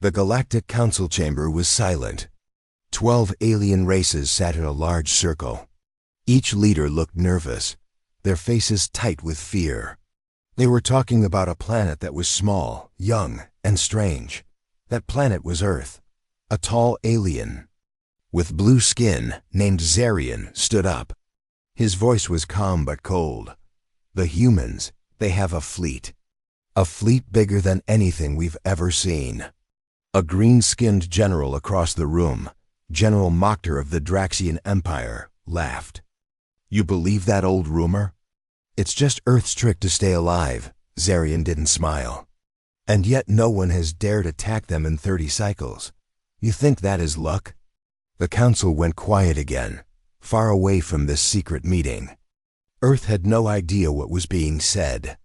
The Galactic Council chamber was silent. 12 alien races sat in a large circle. Each leader looked nervous, their faces tight with fear. They were talking about a planet that was small, young, and strange. That planet was Earth. A tall alien with blue skin named Zarian stood up. His voice was calm but cold. The humans, they have a fleet. A fleet bigger than anything we've ever seen. A green-skinned general across the room, General Moktar of the Draxian Empire, laughed. You believe that old rumor? It's just Earth's trick to stay alive. Zarian didn't smile. And yet no one has dared attack them in 30 cycles. You think that is luck? The council went quiet again, far away from this secret meeting. Earth had no idea what was being said.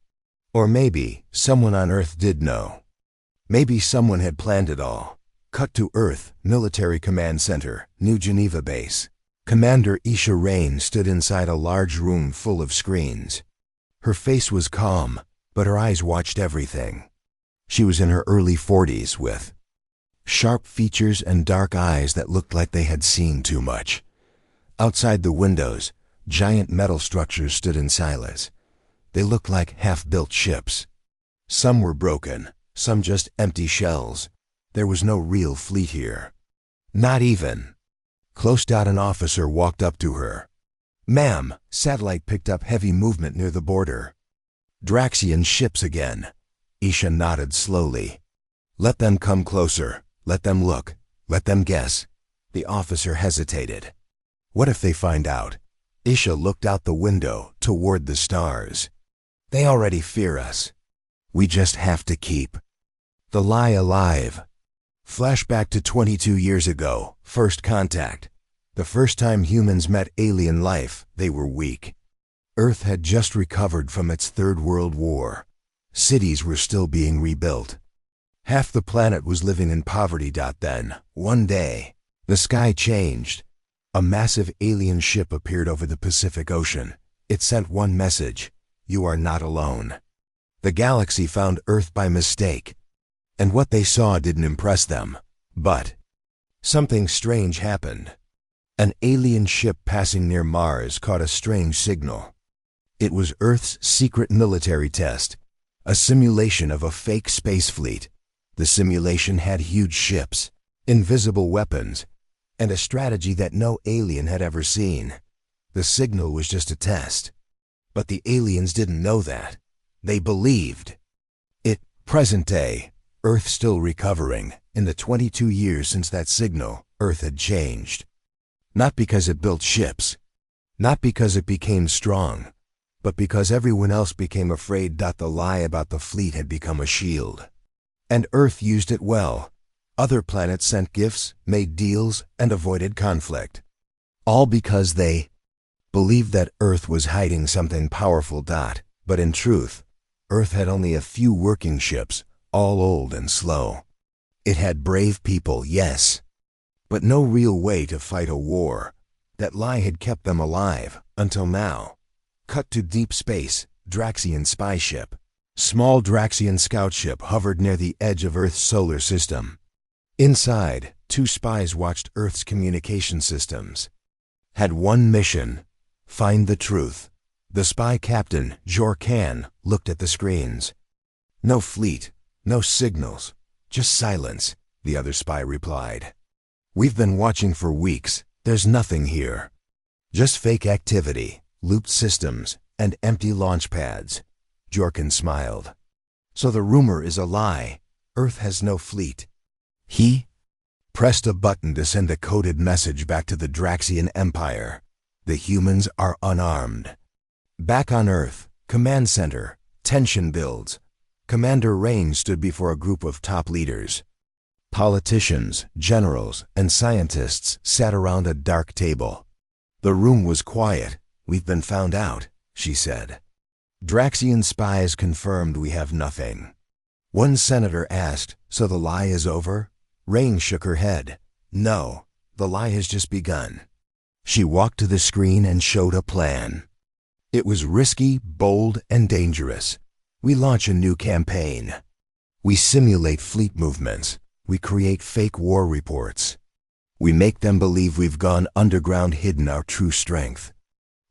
Or maybe someone on Earth did know. Maybe someone had planned it all. Cut to Earth, Military Command Center, New Geneva Base. Commander Isha Rain stood inside a large room full of screens. Her face was calm, but her eyes watched everything. She was in her early 40s with sharp features and dark eyes that looked like they had seen too much. Outside the windows, giant metal structures stood in silence. They looked like half-built ships. Some were broken, some just empty shells. There was no real fleet here. Not even. Close. An officer walked up to her. Ma'am, satellite picked up heavy movement near the border. Draxian ships again. Isha nodded slowly. Let them come closer. Let them look. Let them guess. The officer hesitated. What if they find out? Isha looked out the window toward the stars. They already fear us. We just have to keep the lie alive. Flashback to 22 years ago, first contact. The first time humans met alien life, they were weak. Earth had just recovered from its Third World War. Cities were still being rebuilt. Half the planet was living in poverty. Then, one day, the sky changed. A massive alien ship appeared over the Pacific Ocean. It sent one message: you are not alone. The galaxy found Earth by mistake. And what they saw didn't impress them. But something strange happened. An alien ship passing near Mars caught a strange signal. It was Earth's secret military test, a simulation of a fake space fleet. The simulation had huge ships, invisible weapons, and a strategy that no alien had ever seen. The signal was just a test. But the aliens didn't know that. They believed it. Present day, Earth still recovering. In the 22 years since that signal, Earth had changed. Not because it built ships, not because it became strong, but because everyone else became afraid. The lie about the fleet had become a shield. And Earth used it well. Other planets sent gifts, made deals, and avoided conflict. All because they believed that Earth was hiding something powerful. But in truth, Earth had only a few working ships, all old and slow. It had brave people, yes, but no real way to fight a war. That lie had kept them alive, until now. Cut to deep space, Draxian spy ship. Small Draxian scout ship hovered near the edge of Earth's solar system. Inside, 2 spies watched Earth's communication systems. Had one mission: find the truth. The spy captain, Jor Khan, looked at the screens. No fleet, no signals, just silence, the other spy replied. We've been watching for weeks. There's nothing here. Just fake activity, looped systems, and empty launch pads. Jorkin smiled. So the rumor is a lie. Earth has no fleet. He pressed a button to send a coded message back to the Draxian Empire. The humans are unarmed. Back on Earth, command center, tension builds. Commander Rain stood before a group of top leaders. Politicians, generals, and scientists sat around a dark table. The room was quiet. We've been found out, she said. Draxian spies confirmed we have nothing. One senator asked, so the lie is over? Rain shook her head. No, the lie has just begun. She walked to the screen and showed a plan. It was risky, bold, and dangerous. We launch a new campaign. We simulate fleet movements. We create fake war reports. We make them believe we've gone underground, hidden our true strength.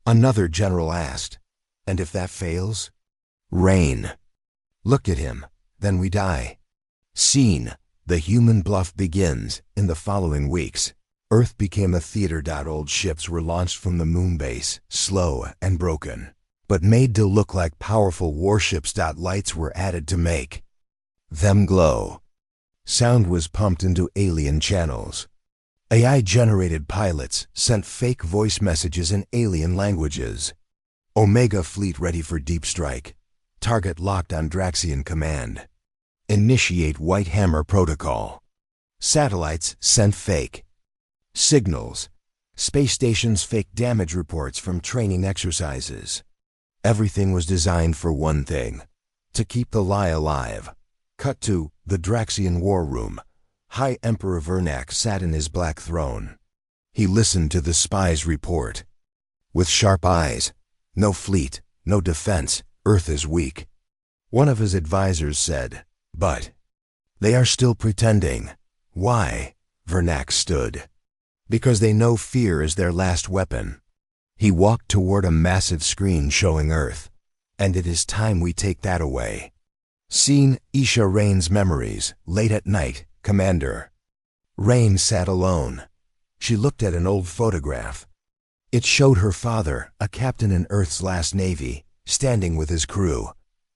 Another general asked, "And if that fails?" "Rain." Looked at him, "Then we die." Scene: the human bluff begins. In the following weeks, Earth became a theater. Old ships were launched from the moon base, slow and broken, but made to look like powerful warships. Lights were added to make them glow. Sound was pumped into alien channels. AI-generated pilots sent fake voice messages in alien languages. Omega fleet ready for deep strike. Target locked on Draxian command. Initiate White Hammer protocol. Satellites sent fake signals. Space stations fake damage reports from training exercises. Everything was designed for one thing: to keep the lie alive. Cut to the Draxian war room. High Emperor Zarnax sat in his black throne. He listened to the spy's report. With sharp eyes. No fleet, no defense, Earth is weak. One of his advisors said, "But they are still pretending." "Why?" Zarnax stood. "Because they know fear is their last weapon." He walked toward a massive screen showing Earth. "And it is time we take that away." Scene: Isha Rain's memories. Late at night, Commander. Rain sat alone. She looked at an old photograph. It showed her father, a captain in Earth's last navy, standing with his crew.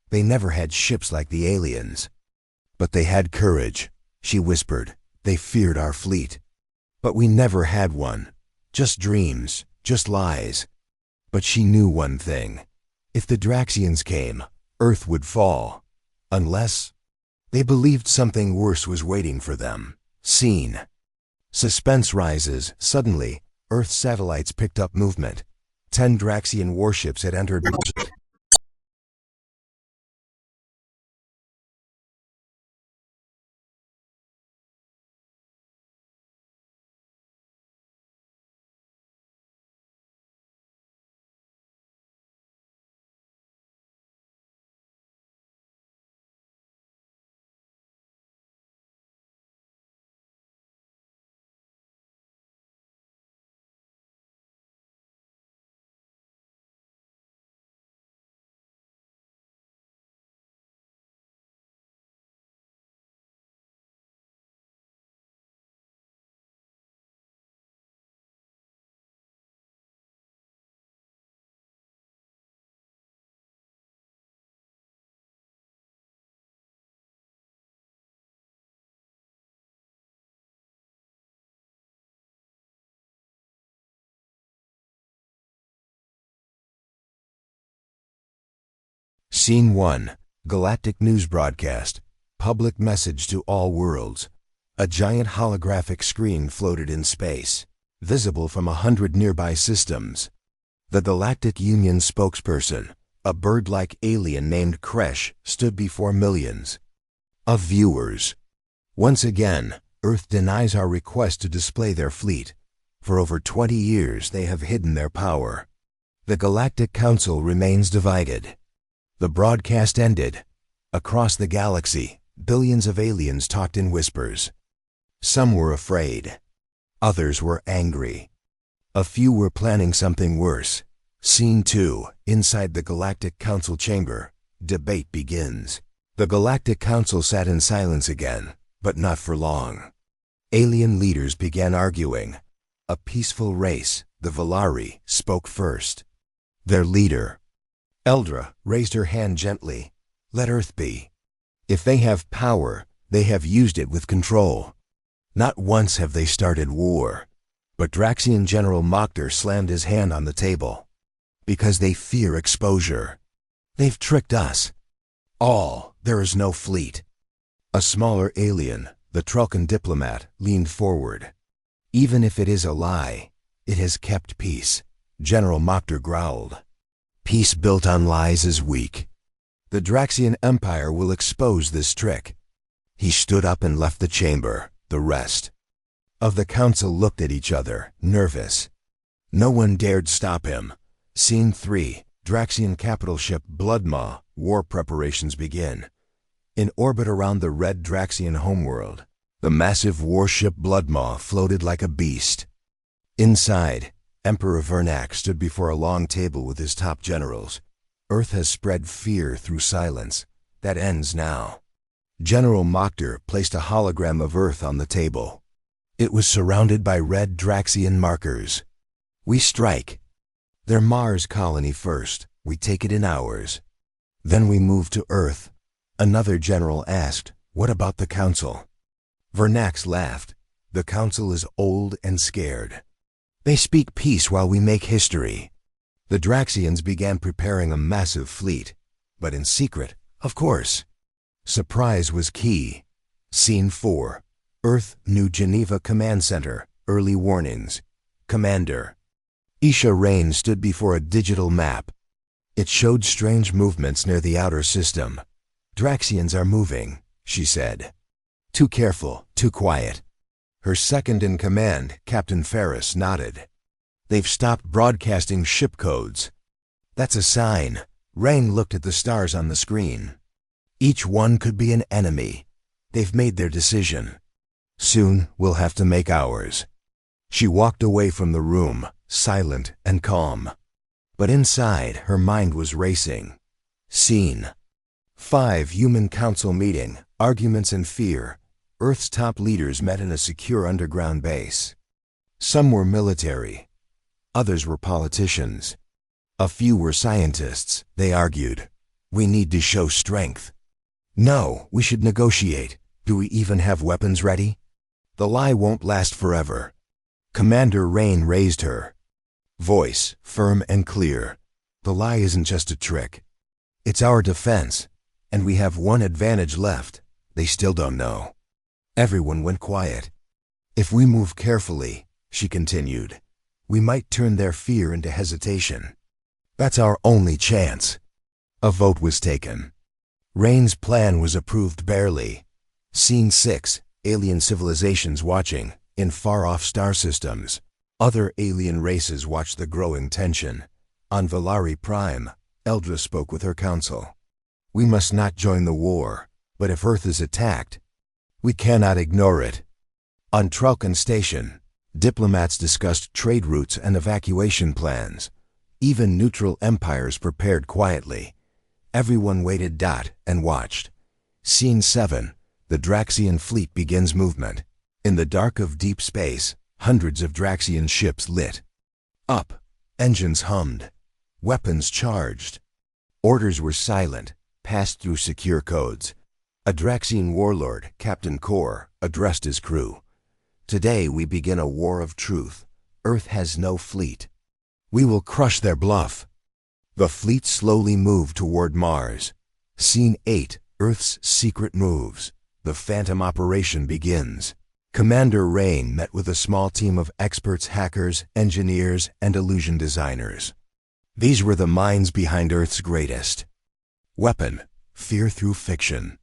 They never had ships like the aliens. "But they had courage," she whispered. "They feared our fleet. But we never had one. Just dreams, just lies." But she knew one thing. If the Draxians came, Earth would fall. Unless they believed something worse was waiting for them. Scene: suspense rises. Suddenly, Earth's satellites picked up movement. 10 Draxian warships had entered. Scene 1. Galactic news broadcast. Public message to all worlds. A giant holographic screen floated in space, visible from 100 nearby systems. The Galactic Union spokesperson, a bird-like alien named Kresh, stood before millions of viewers. "Once again, Earth denies our request to display their fleet. For over 20 years they have hidden their power. The Galactic Council remains divided." The broadcast ended. Across the galaxy, billions of aliens talked in whispers. Some were afraid. Others were angry. A few were planning something worse. Scene 2. Inside the Galactic Council chamber, debate begins. The Galactic Council sat in silence again, but not for long. Alien leaders began arguing. A peaceful race, the Valari, spoke first. Their leader, Eldra, raised her hand gently. "Let Earth be. If they have power, they have used it with control. Not once have they started war." But Draxian General Moktar slammed his hand on the table. "Because they fear exposure. They've tricked us. All. There is no fleet." A smaller alien, the Trulkan diplomat, leaned forward. "Even if it is a lie, it has kept peace," General Moktar growled. "Peace built on lies is weak. The Draxian Empire will expose this trick." He stood up and left the chamber. The rest of the council looked at each other, nervous. No one dared stop him. Scene 3. Draxian capital ship Bloodmaw. War preparations begin. In orbit around the red Draxian homeworld, The massive warship Bloodmaw floated like a beast. Inside, Emperor Zarnax stood before a long table with his top generals. Earth has spread fear through silence. That ends now. General Mokter placed a hologram of Earth on the table. It was surrounded by red Draxian markers. We strike. Their Mars colony first. We take it in hours. Then we move to Earth. Another general asked, "What about the Council?" Zarnax laughed. "The Council is old and scared. They speak peace while we make history." The Draxians began preparing a massive fleet, but in secret, of course. Surprise was key. Scene 4. Earth, New Geneva Command Center. Early warnings. Commander. Isha Rain stood before a digital map. It showed strange movements near the outer system. "Draxians are moving," she said. "Too careful, too quiet." Her second-in-command, Captain Ferris, nodded. "They've stopped broadcasting ship codes." "That's a sign." Rain looked at the stars on the screen. "Each one could be an enemy. They've made their decision. Soon we'll have to make ours." She walked away from the room, silent and calm. But inside, her mind was racing. Scene 5. Human Council meeting. Arguments and fear. Earth's top leaders met in a secure underground base. Some were military. Others were politicians. A few were scientists. They argued. "We need to show strength." "No, we should negotiate. Do we even have weapons ready?" "The lie won't last forever." Commander Rain raised her voice, firm and clear. "The lie isn't just a trick. It's our defense, and we have one advantage left. They still don't know." Everyone went quiet. "If we move carefully," she continued, "we might turn their fear into hesitation. That's our only chance." A vote was taken. Rain's plan was approved barely. Scene 6. Alien civilizations watching, in far-off star systems. Other alien races watched the growing tension. On Valari Prime, Eldra spoke with her council. "We must not join the war, but if Earth is attacked, we cannot ignore it." On Tralkan Station, diplomats discussed trade routes and evacuation plans. Even neutral empires prepared quietly. Everyone waited and watched. Scene 7. The Draxian fleet begins movement. In the dark of deep space, hundreds of Draxian ships lit up. Engines hummed. Weapons charged. Orders were silent, passed through secure codes. A Draxian warlord, Captain Kor, addressed his crew. "Today we begin a war of truth. Earth has no fleet. We will crush their bluff." The fleet slowly moved toward Mars. Scene 8. Earth's secret moves. The Phantom operation begins. Commander Rain met with a small team of experts, hackers, engineers, and illusion designers. These were the minds behind Earth's greatest weapon, fear through fiction.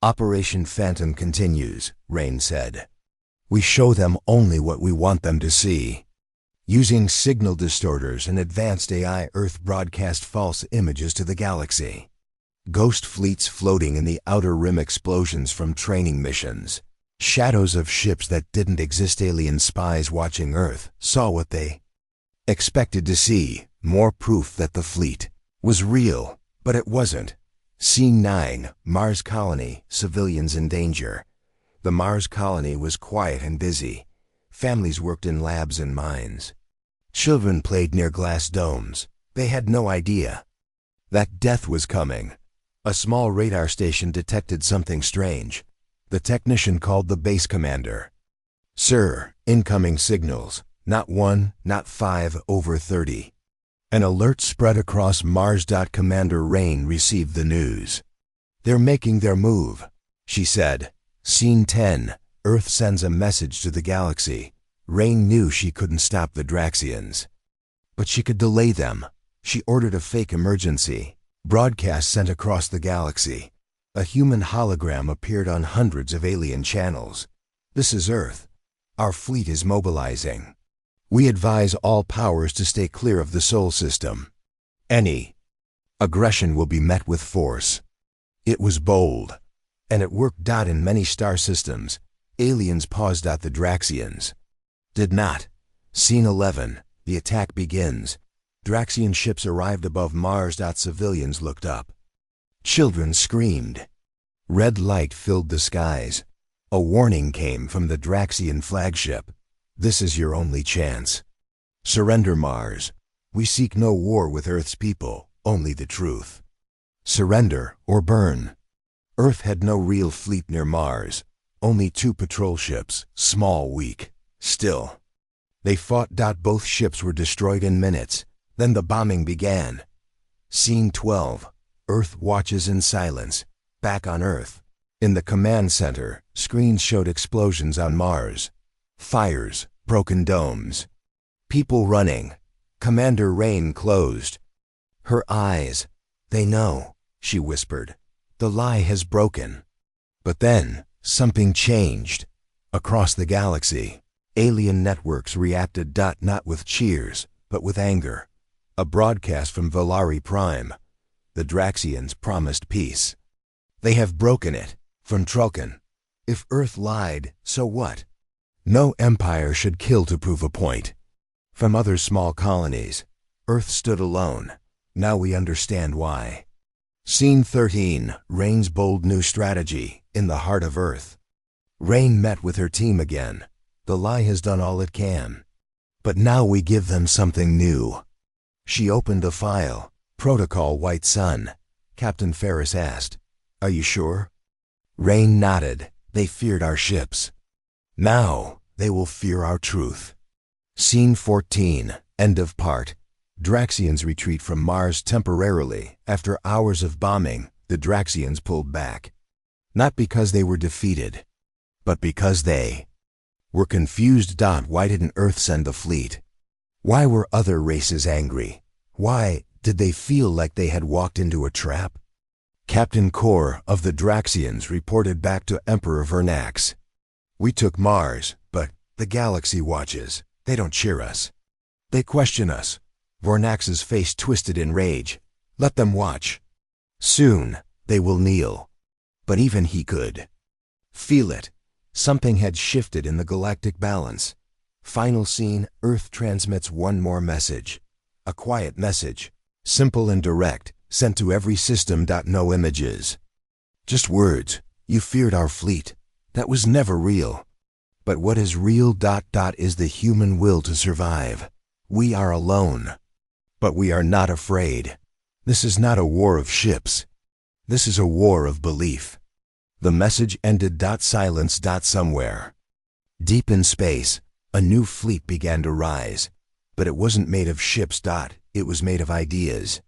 "Operation Phantom continues," Rain said. "We show them only what we want them to see." Using signal distorters and advanced AI, Earth broadcast false images to the galaxy. Ghost fleets floating in the outer rim, explosions from training missions. Shadows of ships that didn't exist. Alien spies watching Earth saw what they expected to see, more proof that the fleet was real, but it wasn't. Scene 9. Mars colony, civilians in danger. The Mars colony was quiet and busy. Families worked in labs and mines. Children played near glass domes. They had no idea that death was coming. A small radar station detected something strange. The technician called the base commander. "Sir, incoming signals. Not 1, not 5, over 30. An alert spread across Mars. Commander Rain received the news. "They're making their move," she said. Scene 10. Earth sends a message to the galaxy. Rain knew she couldn't stop the Draxians, but she could delay them. She ordered a fake emergency broadcast sent across the galaxy. A human hologram appeared on hundreds of alien channels. "This is Earth. Our fleet is mobilizing. We advise all powers to stay clear of the Sol system. Any aggression will be met with force." It was bold, and it worked. In many star systems, Aliens paused. The Draxians did not. Scene 11. The attack begins. Draxian ships arrived above Mars. Civilians looked up. Children screamed. Red light filled the skies. A warning came from the Draxian flagship. This is your only chance. Surrender, Mars. We seek no war with Earth's people, only the truth. Surrender or burn. Earth had no real fleet near Mars. Only 2 patrol ships, small, weak. Still. They fought. Both ships were destroyed in minutes. Then the bombing began. Scene 12. Earth watches in silence. Back on Earth. In the command center, screens showed explosions on Mars. Fires, broken domes. People running. Commander Rain closed her eyes. They know, she whispered. The lie has broken. But then, something changed. Across the galaxy, alien networks reacted. Not with cheers, but with anger. A broadcast from Valari Prime. The Draxians promised peace. They have broken it. From Trulkan. If Earth lied, so what? No empire should kill to prove a point. From other small colonies, Earth stood alone. Now we understand why. Scene 13. Rain's bold new strategy, in the heart of Earth. Rain met with her team again. The lie has done all it can. But now we give them something new. She opened a file. Protocol White Sun. Captain Ferris asked, "Are you sure?" Rain nodded. They feared our ships. Now they will fear our truth. Scene 14. End of part. Draxians retreat from Mars temporarily. After hours of bombing, the Draxians pulled back. Not because they were defeated, but because they were confused. Why didn't Earth send the fleet? Why were other races angry? Why did they feel like they had walked into a trap? Captain Kor of the Draxians reported back to Emperor Zarnax. We took Mars, but the galaxy watches. They don't cheer us. They question us. Zarnax's face twisted in rage. Let them watch. Soon, they will kneel. But even he could feel it. Something had shifted in the galactic balance. Final scene, Earth transmits one more message. A quiet message. Simple and direct. Sent to every system. No images. Just words. You feared our fleet. That was never real. But what is real? Is the human will to survive. We are alone. But we are not afraid. This is not a war of ships. This is a war of belief. The message ended. Silence. Somewhere deep in space, a new fleet began to rise. But it wasn't made of ships. It was made of ideas.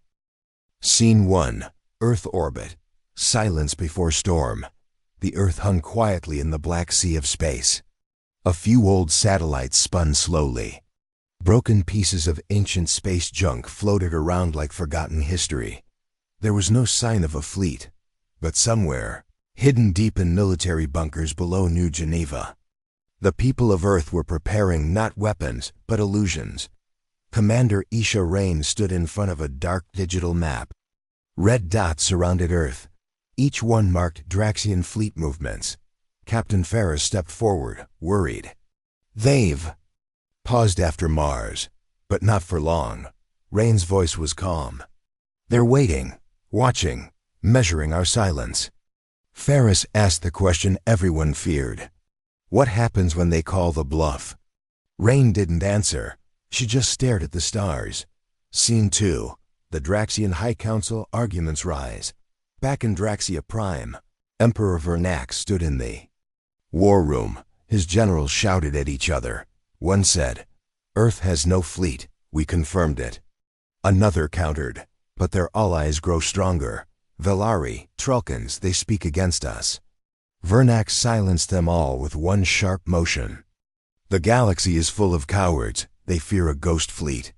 Scene 1. Earth orbit. Silence before storm. The Earth hung quietly in the black sea of space. A few old satellites spun slowly. Broken pieces of ancient space junk floated around like forgotten history. There was no sign of a fleet. But somewhere, hidden deep in military bunkers below New Geneva, the people of Earth were preparing not weapons, but illusions. Commander Isha Rain stood in front of a dark digital map. Red dots surrounded Earth. Each one marked Draxian fleet movements. Captain Ferris stepped forward, worried. They've paused after Mars, but not for long. Rain's voice was calm. They're waiting, watching, measuring our silence. Ferris asked the question everyone feared. What happens when they call the bluff? Rain didn't answer. She just stared at the stars. Scene 2. The Draxian High Council arguments rise. Back in Draxia Prime, Emperor Zarnax stood in the war room. His generals shouted at each other. One said, "Earth has no fleet, we confirmed it." Another countered, "But their allies grow stronger. Valari, Trulkans, they speak against us." Zarnax silenced them all with one sharp motion. The galaxy is full of cowards. They fear a ghost fleet.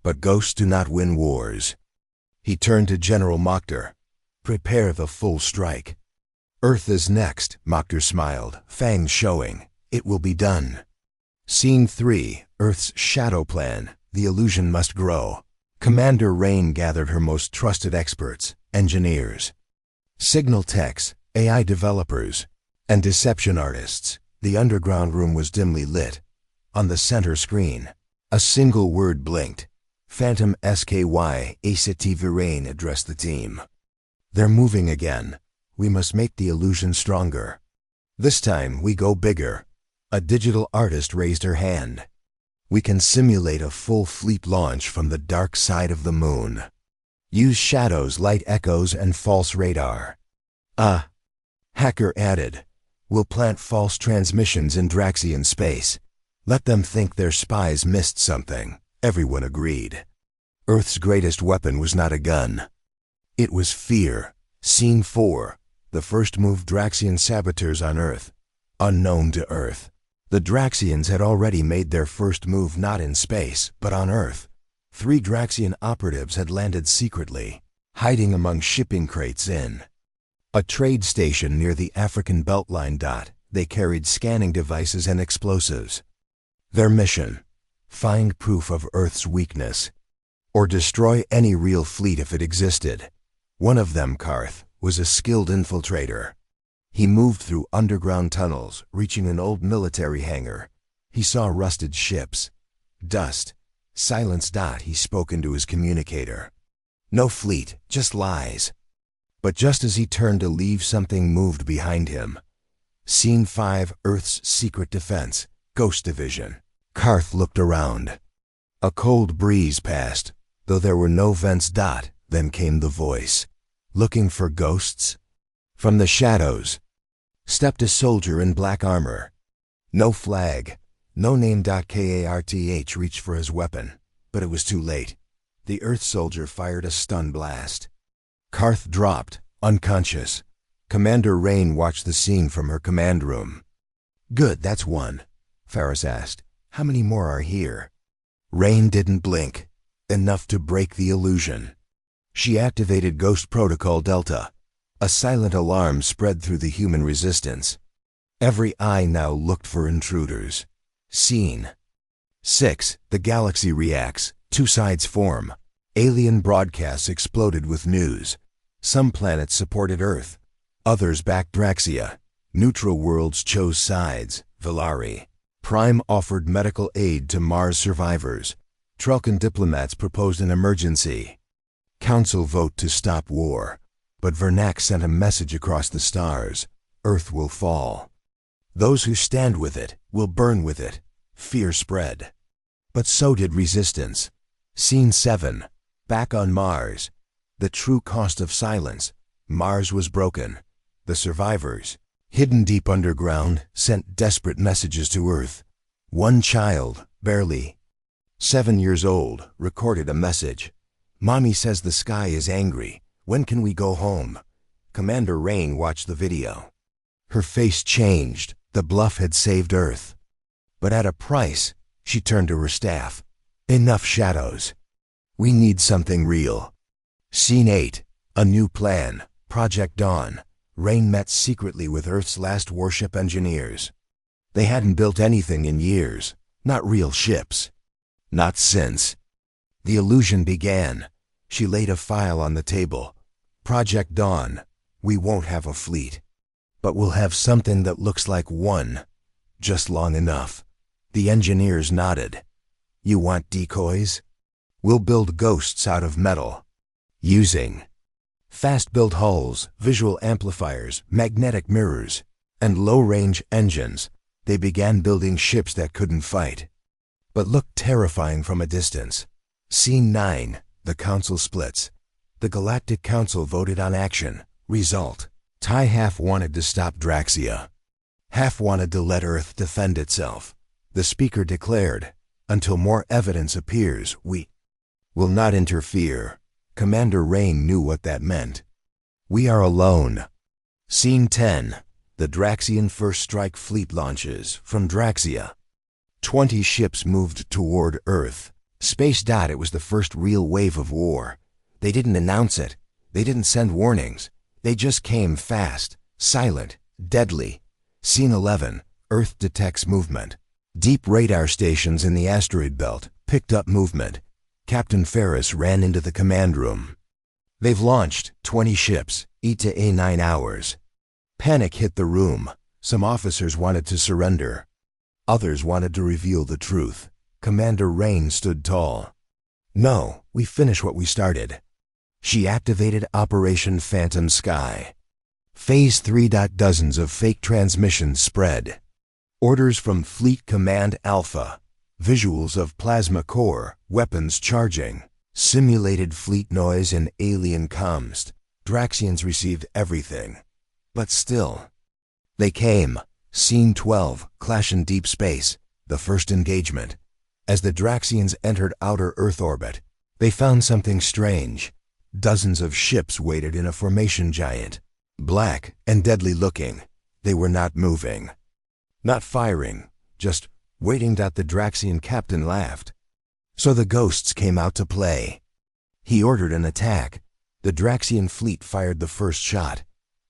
But ghosts do not win wars. He turned to General Mokhtar. Prepare the full strike. Earth is next, Mokhtar smiled, fangs showing. It will be done. Scene 3. Earth's shadow plan. The illusion must grow. Commander Rain gathered her most trusted experts, engineers, signal techs, AI developers, and deception artists. The underground room was dimly lit. On the center screen, a single word blinked. Phantom SKY HFY addressed the team. They're moving again. We must make the illusion stronger. This time we go bigger. A digital artist raised her hand. We can simulate a full fleet launch from the dark side of the moon. Use shadows, light echoes, and false radar. Hacker added. We'll plant false transmissions in Draxian space. Let them think their spies missed something. Everyone agreed. Earth's greatest weapon was not a gun. It was fear. Scene 4. The first move Draxian saboteurs on Earth. Unknown to Earth. The Draxians had already made their first move not in space, but on Earth. 3 Draxian operatives had landed secretly, hiding among shipping crates in a trade station near the African Beltline. They carried scanning devices and explosives. Their mission: find proof of Earth's weakness, or destroy any real fleet if it existed. One of them, Karth, was a skilled infiltrator. He moved through underground tunnels, reaching an old military hangar. He saw rusted ships, dust, silence. He spoke into his communicator. No fleet, just lies. But just as he turned to leave, something moved behind him. Scene 5. Earth's secret defense, Ghost Division. Karth looked around. A cold breeze passed, though there were no vents. Then came the voice. Looking for ghosts? From the shadows stepped a soldier in black armor. No flag, no name. Karth reached for his weapon, but it was too late. The Earth soldier fired a stun blast. Karth dropped, unconscious. Commander Rain watched the scene from her command room. Good, that's one. Farthest asked, how many more are here? Rain didn't blink. Enough to break the illusion. She activated Ghost Protocol Delta. A silent alarm spread through the human resistance. Every eye now looked for intruders. Scene 6. The galaxy reacts. 2 sides form. Alien broadcasts exploded with news. Some planets supported Earth. Others backed Draxia. Neutral worlds chose sides. Valari. Prime offered medical aid to Mars survivors. Trelkan diplomats proposed an emergency council vote to stop war. But Zarnax sent a message across the stars. Earth will fall. Those who stand with it will burn with it. Fear spread. But so did resistance. Scene 7. Back on Mars. The true cost of silence. Mars was broken. The survivors, hidden deep underground, sent desperate messages to Earth. One child, barely 7 years old, recorded a message. Mommy says the sky is angry. When can we go home? Commander Rain watched the video. Her face changed. The bluff had saved Earth. But at a price. She turned to her staff. Enough shadows. We need something real. Scene 8. A new plan. Project Dawn. Rain met secretly with Earth's last warship engineers. They hadn't built anything in years. Not real ships. Not since. The illusion began. She laid a file on the table. Project Dawn. We won't have a fleet. But we'll have something that looks like one. Just long enough. The engineers nodded. You want decoys? We'll build ghosts out of metal. Using fast-built hulls, visual amplifiers, magnetic mirrors, and low-range engines. They began building ships that couldn't fight, but looked terrifying from a distance. Scene 9. The Council splits. The Galactic Council voted on action. Result. Half wanted to stop Draxia. Half wanted to let Earth defend itself. The speaker declared, until more evidence appears, we will not interfere. Commander Rain knew what that meant. We are alone. Scene 10. The Draxian First Strike fleet launches from Draxia. 20 ships moved toward Earth. Space. It was the first real wave of war. They didn't announce it. They didn't send warnings. They just came fast, silent, deadly. Scene 11. Earth detects movement. Deep radar stations in the asteroid belt picked up movement. Captain Ferris ran into the command room. They've launched 20 ships, each to 9 hours. Panic hit the room. Some officers wanted to surrender. Others wanted to reveal the truth. Commander Rain stood tall. "No, we finish what we started." She activated Operation Phantom Sky. Phase 3. Dozens of fake transmissions spread. Orders from Fleet Command Alpha. Visuals of plasma core, weapons charging. Simulated fleet noise and alien comms. Draxians received everything. But still. They came. Scene 12, Clash in Deep Space, the first engagement. As the Draxians entered outer Earth orbit, they found something strange. Dozens of ships waited in a formation giant. Black and deadly looking. They were not moving. Not firing, just waiting. The Draxian captain laughed. So the ghosts came out to play. He ordered an attack. The Draxian fleet fired the first shot.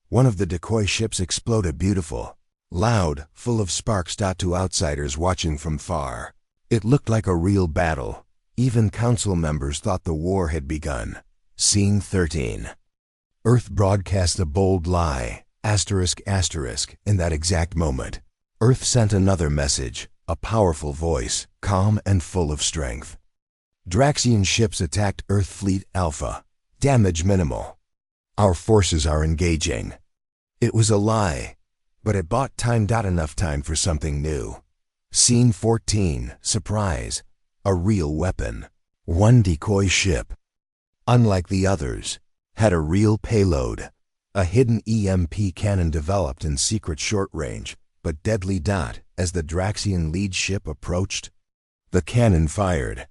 One of the decoy ships exploded beautiful, loud, full of sparks. To outsiders watching from far, it looked like a real battle. Even council members thought the war had begun. Scene 13. Earth broadcast a bold lie, asterisk asterisk, in that exact moment. Earth sent another message, a powerful voice, calm and full of strength. Draxian ships attacked Earth Fleet Alpha. Damage minimal. Our forces are engaging. It was a lie, but it bought time. Enough time for something new. Scene 14, surprise. A real weapon. One decoy ship, unlike the others, had a real payload. A hidden EMP cannon developed in secret short range, but deadly. As the Draxian lead ship approached, the cannon fired.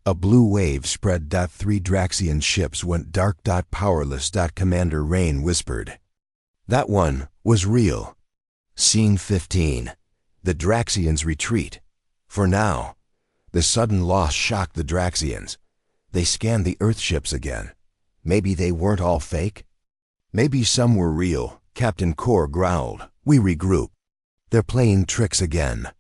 A blue wave spread. 3 Draxian ships went dark. Powerless. Commander Rain whispered. That one was real. Scene 15. The Draxians retreat. For now. The sudden loss shocked the Draxians. They scanned the Earthships again. Maybe they weren't all fake? Maybe some were real. Captain Core growled. We regroup. They're playing tricks again.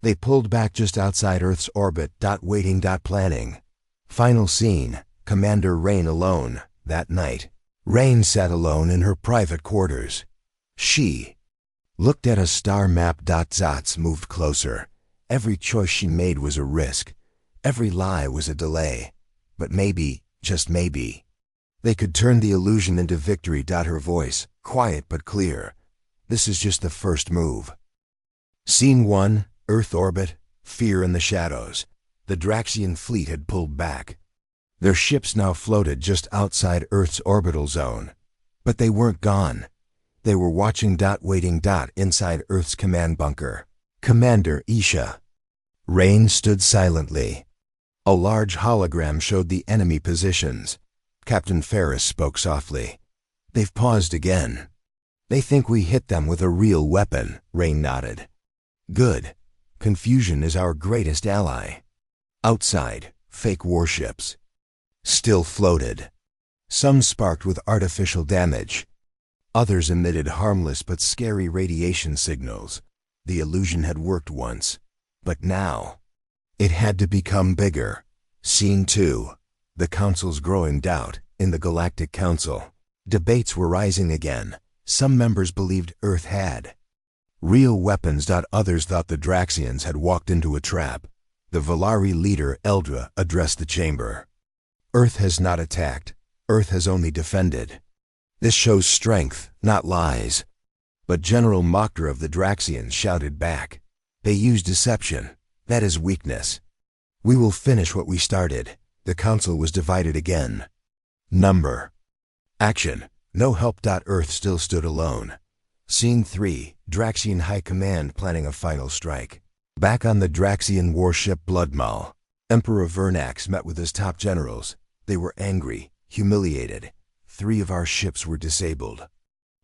They pulled back just outside Earth's orbit. Waiting. Planning. Final scene. Commander Rain alone. That night, Rain sat alone in her private quarters. She looked at a star map. Zots moved closer. Every choice she made was a risk. Every lie was a delay. But maybe, just maybe, they could turn the illusion into victory. Her voice, quiet but clear. This is just the first move. Scene 1, Earth orbit, fear in the shadows. The Draxian fleet had pulled back. Their ships now floated just outside Earth's orbital zone. But they weren't gone. They were watching. Waiting. Inside Earth's command bunker. Commander Isha. Rain stood silently. A large hologram showed the enemy positions. Captain Ferris spoke softly. They've paused again. They think we hit them with a real weapon. Rain nodded. Good. Confusion is our greatest ally. Outside, fake warships still floated. Some sparked with artificial damage. Others emitted harmless but scary radiation signals. The illusion had worked once, but now it had to become bigger. Scene 2. The Council's growing doubt. In the Galactic Council, debates were rising again. Some members believed Earth had real weapons. Others thought the Draxians had walked into a trap. The Valari leader, Eldra, addressed the chamber. Earth has not attacked. Earth has only defended. This shows strength, not lies. But General Moktar of the Draxians shouted back. They use deception. That is weakness. We will finish what we started. The council was divided again. Number. Action. No help. Earth still stood alone. Scene 3. Draxian High Command planning a final strike. Back on the Draxian warship Bloodmaw, Emperor Zarnax met with his top generals. They were angry, humiliated. 3 of our ships were disabled.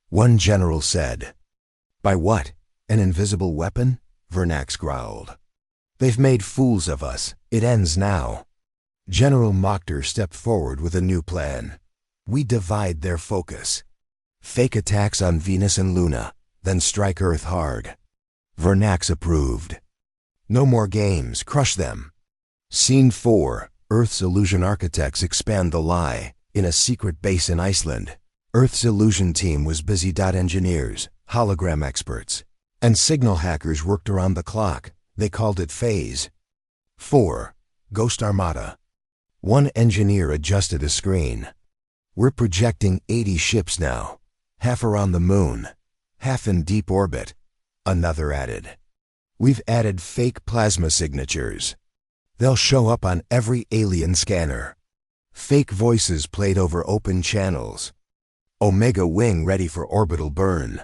One general said, "By what? An invisible weapon?" Zarnax growled. "They've made fools of us. It ends now." General Moktar stepped forward with a new plan. We divide their focus. Fake attacks on Venus and Luna, then strike Earth hard. Zarnax approved. No more games, crush them. Scene 4. Earth's illusion architects expand the lie. In a secret base in Iceland, Earth's illusion team was busy. Engineers, hologram experts, And signal hackers worked around the clock. They called it phase. 4. Ghost Armada. One engineer adjusted a screen. We're projecting 80 ships now. Half around the moon, half in deep orbit. Another added. We've added fake plasma signatures. They'll show up on every alien scanner. Fake voices played over open channels. Omega Wing ready for orbital burn.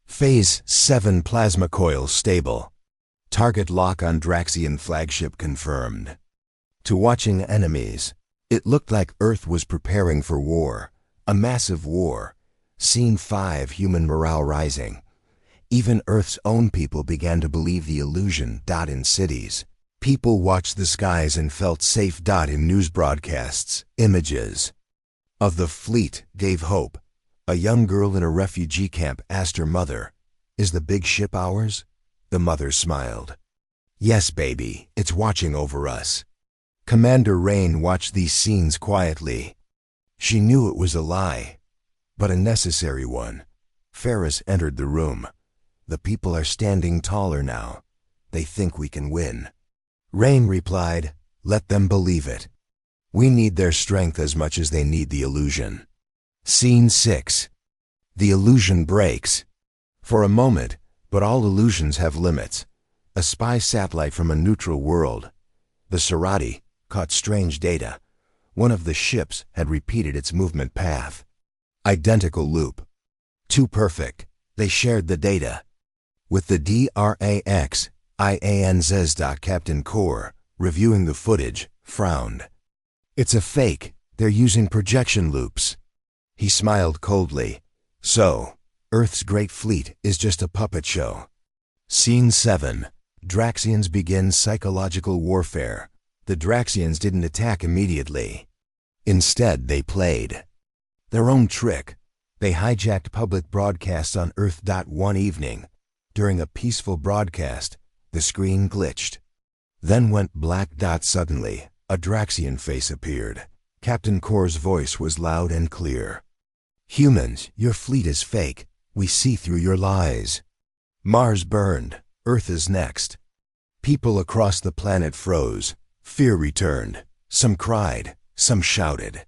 Phase 7 plasma coils stable. Target lock on Draxian flagship confirmed. To watching enemies, it looked like Earth was preparing for war, a massive war. Scene 5, human morale rising. Even Earth's own people began to believe the illusion. In cities, people watched the skies and felt safe. In news broadcasts, images of the fleet gave hope. A young girl in a refugee camp asked her mother, "Is the big ship ours?" The mother smiled. "Yes, baby, it's watching over us." Commander Rain watched these scenes quietly. She knew it was a lie, but a necessary one. Ferris entered the room. "The people are standing taller now. They think we can win." Rain replied, "Let them believe it. We need their strength as much as they need the illusion." Scene 6. The illusion breaks. For a moment, but all illusions have limits. A spy satellite from a neutral world, the Serati, caught strange data. One of the ships had repeated its movement path. Identical loop. Too perfect. They shared the data. With the DRAXIANZs. Captain Core, reviewing the footage, frowned. "It's a fake. They're using projection loops." He smiled coldly. "So, Earth's great fleet is just a puppet show." Scene 7. Draxians begin psychological warfare. The Draxians didn't attack immediately. Instead, they played their own trick. They hijacked public broadcasts on Earth. One evening, during a peaceful broadcast, the screen glitched. Then went black. Suddenly, a Draxian face appeared. Captain Core's voice was loud and clear. "Humans, your fleet is fake. We see through your lies. Mars burned. Earth is next." People across the planet froze. Fear returned. Some cried, some shouted.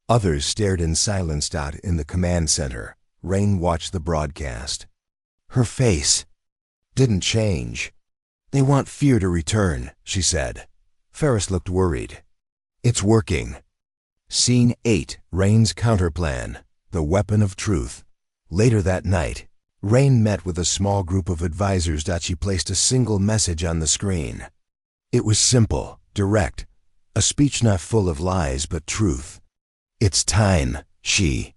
Others stared in silence. In the command center, Rain watched the broadcast. Her face didn't change. "They want fear to return," she said. Ferris looked worried. "It's working." Scene 8. Rain's counterplan, the weapon of truth. Later that night, Rain met with a small group of advisors. She placed a single message on the screen. It was simple, direct, a speech not full of lies but truth. "It's time," she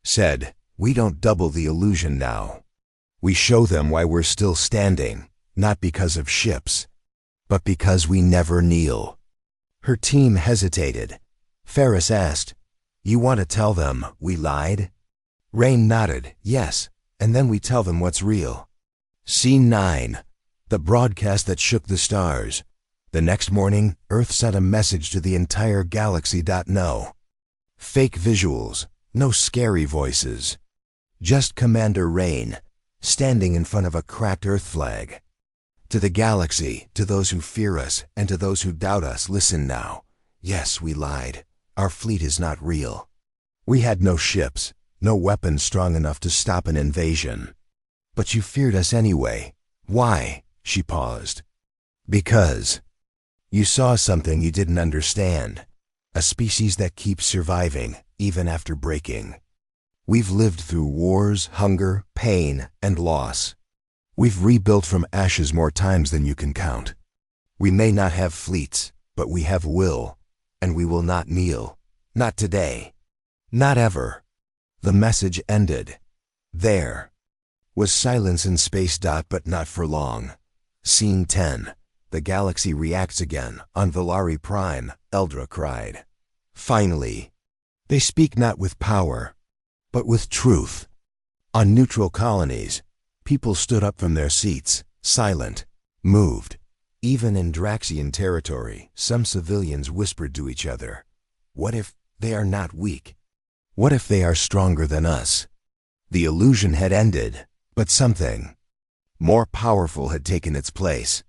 said. "We don't double the illusion now. We show them why we're still standing, not because of ships, but because we never kneel." Her team hesitated. Ferris asked, "You want to tell them we lied?" Rain nodded, "Yes, and then we tell them what's real." Scene 9. The broadcast that shook the stars. The next morning, Earth sent a message to the entire galaxy. No fake visuals, no scary voices. Just Commander Rain, standing in front of a cracked Earth flag. "To the galaxy, to those who fear us, and to those who doubt us, listen now. Yes, we lied. Our fleet is not real. We had no ships, no weapons strong enough to stop an invasion. But you feared us anyway. Why?" She paused. "Because you saw something you didn't understand. A species that keeps surviving, even after breaking. We've lived through wars, hunger, pain, and loss. We've rebuilt from ashes more times than you can count. We may not have fleets, but we have will, and we will not kneel. Not today. Not ever." The message ended. There was silence in space. But not for long. Scene 10. The galaxy reacts again. On Valari Prime, Eldra cried. "Finally, they speak not with power, but with truth." On neutral colonies, people stood up from their seats, silent, moved. Even in Draxian territory, some civilians whispered to each other, "What if they are not weak? What if they are stronger than us?" The illusion had ended, but something More powerful had taken its place.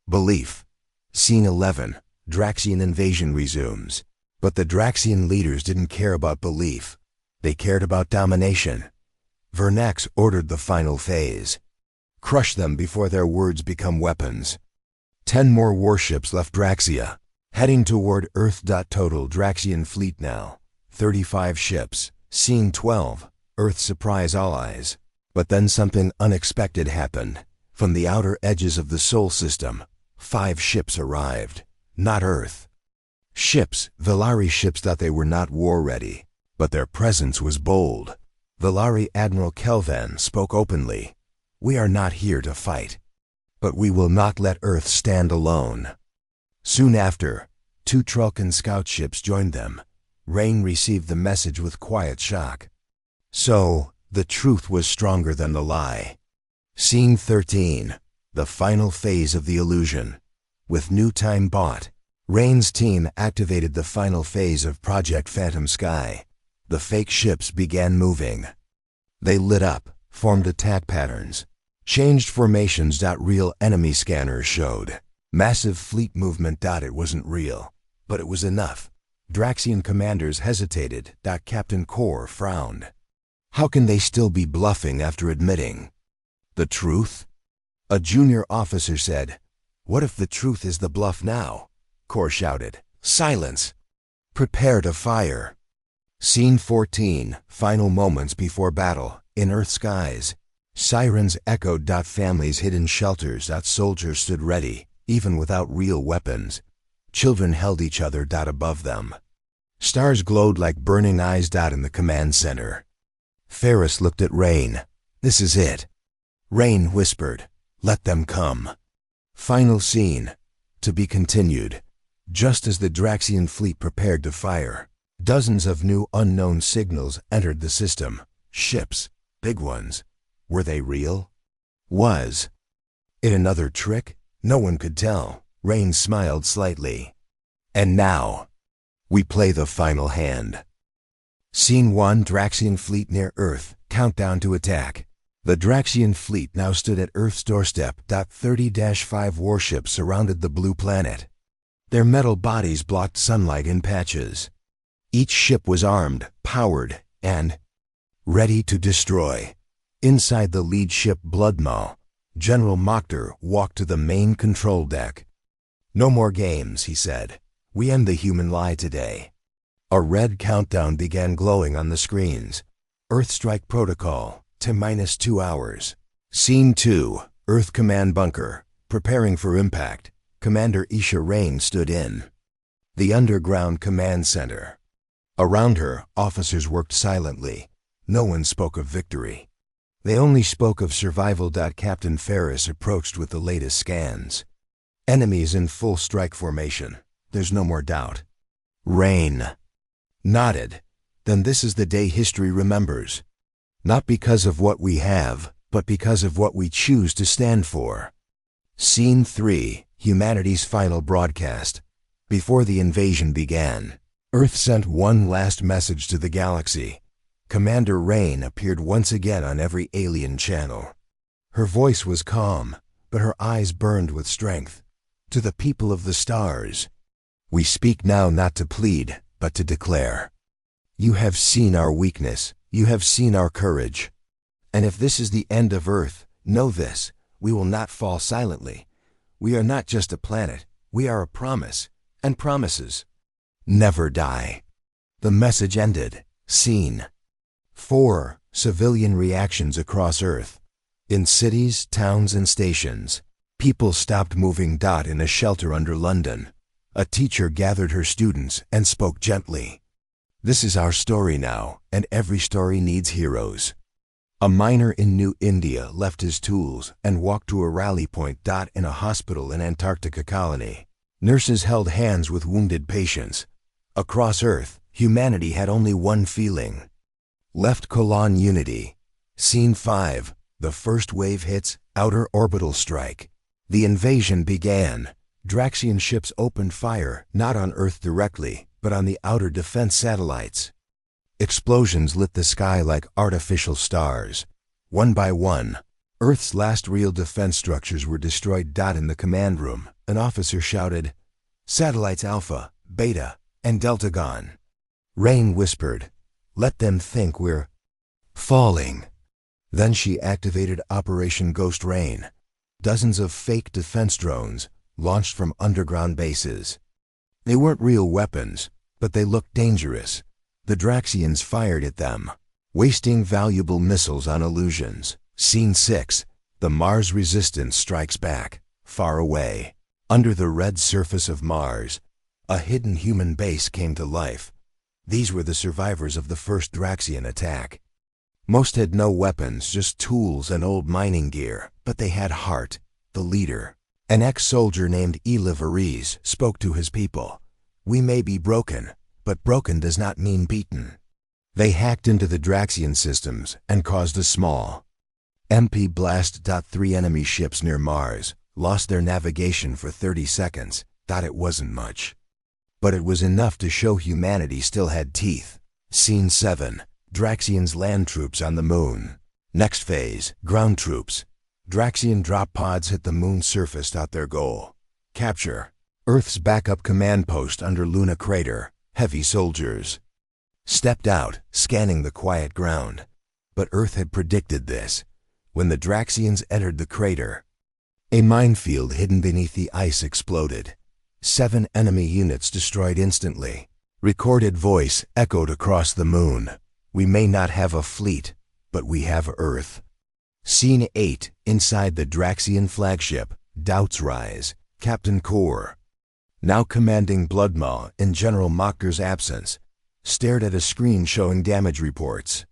Belief. Scene 11. Draxian invasion resumes. But the Draxian leaders didn't care about belief. They cared about domination. Zarnax ordered the final phase. Crush them before their words become weapons. 10 more warships left Draxia, heading toward Earth. Total Draxian fleet now, 35 ships. Scene 12. Earth surprise allies. But then something unexpected happened. From the outer edges of the Sol system, 5 ships arrived. Not Earth. Ships. Velari ships thought they were not war-ready, but their presence was bold. Velari Admiral Kelvan spoke openly. We are not here to fight, but we will not let Earth stand alone. Soon after, 2 Trulkan scout ships joined them. Rain received the message with quiet shock. So, the truth was stronger than the lie. Scene 13. The final phase of the illusion. With new time bought, Rain's team activated the final phase of Project Phantom Sky. The fake ships began moving. They lit up, formed attack patterns, changed formations. Real enemy scanners showed. Massive fleet movement. It wasn't real, but it was enough. Draxian commanders hesitated. Captain Kor frowned. How can they still be bluffing after admitting the truth? A junior officer said, "What if the truth is the bluff now?" Kor shouted, "Silence! Prepare to fire!" Scene 14. Final moments before battle. In Earth skies. Sirens echoed. Families hid in shelters. Soldiers stood ready, even without real weapons. Children held each other. Above them. Stars glowed like burning eyes. In the command center. Ferris looked at Rain. "This is it." Rain whispered, "Let them come." Final scene. To be continued. Just as the Draxian fleet prepared to fire, dozens of new unknown signals entered the system. Ships, big ones. Were they real? Was it another trick? No one could tell. Rain smiled slightly. And now, we play the final hand. Scene 1. Draxian fleet near Earth. Countdown to attack. The Draxian fleet now stood at Earth's doorstep. 30-5 warships surrounded the blue planet. Their metal bodies blocked sunlight in patches. Each ship was armed, powered, and ready to destroy. Inside the lead ship Bloodmaw, General Mokhtar walked to the main control deck. "No more games," he said. "We end the human lie today." A red countdown began glowing on the screens. Earth strike protocol, T-2 hours. Scene 2. Earth command bunker. Preparing for impact. Commander Isha Rain stood in the underground command center. Around her, officers worked silently. No one spoke of victory. They only spoke of survival. Captain Ferris approached with the latest scans. Enemies in full strike formation. There's no more doubt. Rain nodded. Then this is the day history remembers. Not because of what we have, but because of what we choose to stand for. Scene 3. Humanity's final broadcast. Before the invasion began, Earth sent one last message to the galaxy. Commander Rain appeared once again on every alien channel. Her voice was calm, but her eyes burned with strength. To the people of the stars, we speak now not to plead, but to declare. You have seen our weakness, you have seen our courage. And if this is the end of Earth, know this, we will not fall silently. We are not just a planet, we are a promise, and promises never die. The message ended. Scene 4. Civilian reactions across Earth. In cities, towns, and stations, people stopped moving. In a shelter under London, a teacher gathered her students and spoke gently. This is our story now, and every story needs heroes. A miner in New India left his tools and walked to a rally point. In a hospital in Antarctica colony, nurses held hands with wounded patients. Across Earth, humanity had only one feeling. Left colon unity. Scene 5. The first wave hits. Outer orbital strike. The invasion began. Draxian ships opened fire, not on Earth directly, but on the outer defense satellites. Explosions lit the sky like artificial stars. One by one, Earth's last real defense structures were destroyed. In the command room, an officer shouted, "Satellites Alpha, Beta, and Delta gone." Rain whispered, "Let them think we're falling." Then she activated Operation Ghost Rain. Dozens of fake defense drones launched from underground bases. They weren't real weapons, but they looked dangerous. The Draxians fired at them, wasting valuable missiles on illusions. Scene 6. The Mars Resistance strikes back, far away. Under the red surface of Mars, a hidden human base came to life. These were the survivors of the first Draxian attack. Most had no weapons, just tools and old mining gear, but they had heart. The leader, an ex-soldier named Ela Varese, spoke to his people. "We may be broken, but broken does not mean beaten." They hacked into the Draxian systems and caused a small MP blast. 3 enemy ships near Mars lost their navigation for 30 seconds. It wasn't much, but it was enough to show humanity still had teeth. Scene 7. Draxians land troops on the moon. Next phase, ground troops. Draxian drop pods hit the moon's surface. Their goal: capture Earth's backup command post under Luna Crater. Heavy soldiers stepped out, scanning the quiet ground. But Earth had predicted this. When the Draxians entered the crater, a minefield hidden beneath the ice exploded. 7 enemy units destroyed instantly. Recorded voice echoed across the moon. "We may not have a fleet, but we have Earth." Scene 8. Inside the Draxian flagship, doubts rise. Captain Kor, now commanding Bloodmaw in General Mokker's absence, stared at a screen showing damage reports.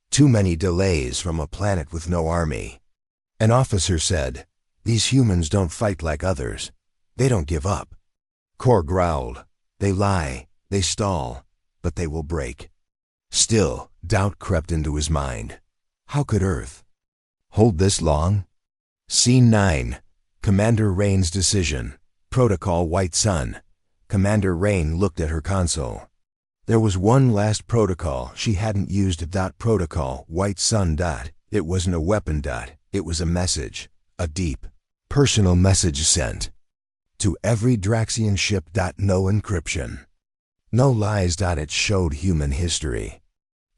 Too many delays from a planet with no army. An officer said, "These humans don't fight like others. They don't give up." Kor growled, "They lie, they stall, but they will break." Still, doubt crept into his mind. How could Earth hold this long? Scene 9. Commander Rain's decision. Protocol White Sun. Commander Rain looked at her console. There was one last protocol she hadn't used. Protocol White Sun. It wasn't a weapon. It was a message. A deep, personal message sent to every Draxian ship. No encryption. No lies. It showed human history.